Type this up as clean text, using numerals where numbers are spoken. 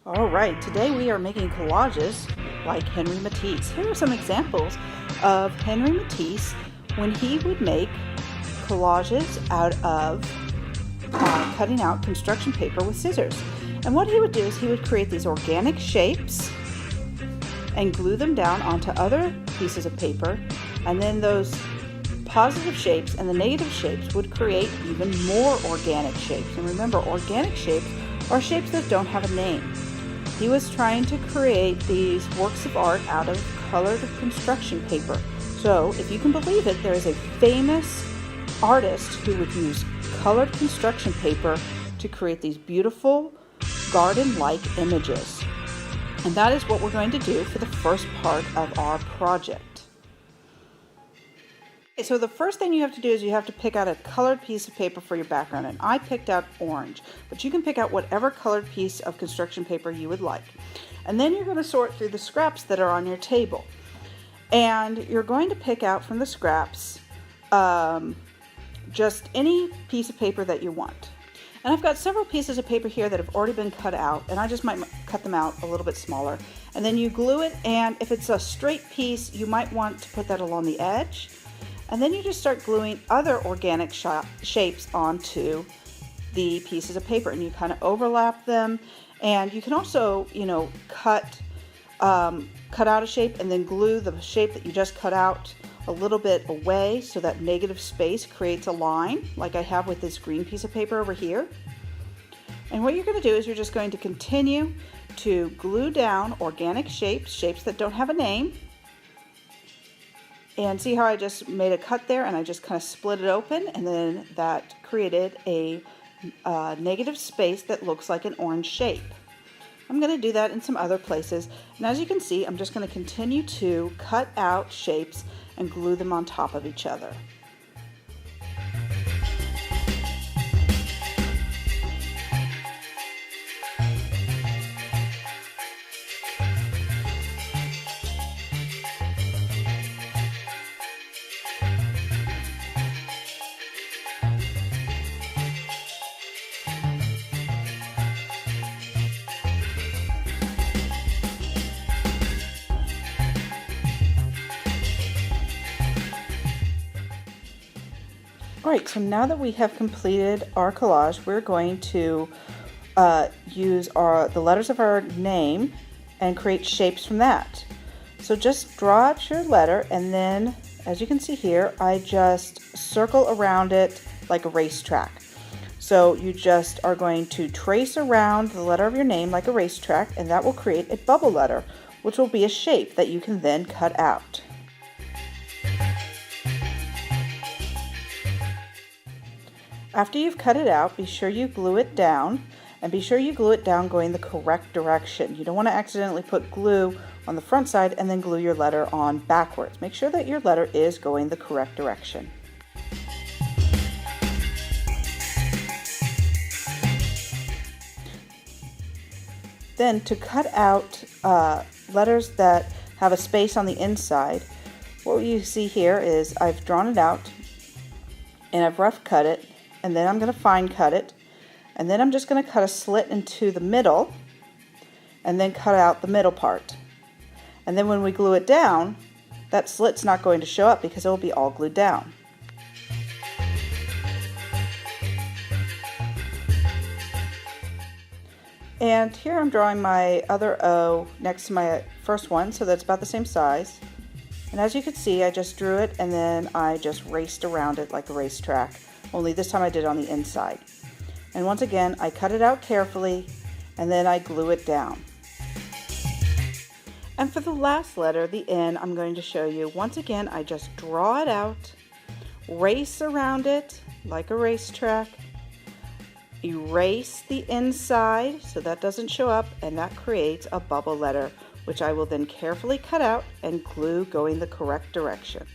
Alright, today we are making collages like Henri Matisse. Here are some examples of Henri Matisse when he would make collages out of cutting out construction paper with scissors. And what he would do is he would create these organic shapes and glue them down onto other pieces of paper, and then those positive shapes and the negative shapes would create even more organic shapes. And remember, organic shapes are shapes that don't have a name. He was trying to create these works of art out of colored construction paper. So, if you can believe it, there is a famous artist who would use colored construction paper to create these beautiful garden-like images. And that is what we're going to do for the first part of our project. Okay, so the first thing you have to do is you have to pick out a colored piece of paper for your background, and I picked out orange, but you can pick out whatever colored piece of construction paper you would like. And then you're going to sort through the scraps that are on your table, and you're going to pick out from the scraps just any piece of paper that you want. And I've got several pieces of paper here that have already been cut out, and I just might cut them out a little bit smaller. And then you glue it, and if it's a straight piece, you might want to put that along the edge. And then you just start gluing other organic shapes onto the pieces of paper, and you kind of overlap them. And you can also, cut out a shape and then glue the shape that you just cut out a little bit away so that negative space creates a line, like I have with this green piece of paper over here. And what you're going to do is you're just going to continue to glue down organic shapes that don't have a name. And see how I just made a cut there, and I just kind of split it open, and then that created a negative space that looks like an orange shape. I'm going to do that in some other places, and as you can see, I'm just going to continue to cut out shapes and glue them on top of each other. Alright, so now that we have completed our collage, we're going to use the letters of our name and create shapes from that. So just draw out your letter, and then, as you can see here, I just circle around it like a racetrack. So you just are going to trace around the letter of your name like a racetrack, and that will create a bubble letter, which will be a shape that you can then cut out. After you've cut it out, be sure you glue it down, and be sure you glue it down going the correct direction. You don't want to accidentally put glue on the front side and then glue your letter on backwards. Make sure that your letter is going the correct direction. Then to cut out letters that have a space on the inside, what you see here is I've drawn it out and I've rough cut it. And then I'm going to fine cut it, and then I'm just going to cut a slit into the middle and then cut out the middle part. And then when we glue it down, that slit's not going to show up because it will be all glued down. And here I'm drawing my other O next to my first one, so that's about the same size. And as you can see, I just drew it and then I just raced around it like a racetrack. Only this time I did it on the inside. And once again, I cut it out carefully, and then I glue it down. And for the last letter, the N, I'm going to show you. Once again, I just draw it out, race around it like a racetrack, erase the inside so that doesn't show up, and that creates a bubble letter, which I will then carefully cut out and glue going the correct direction.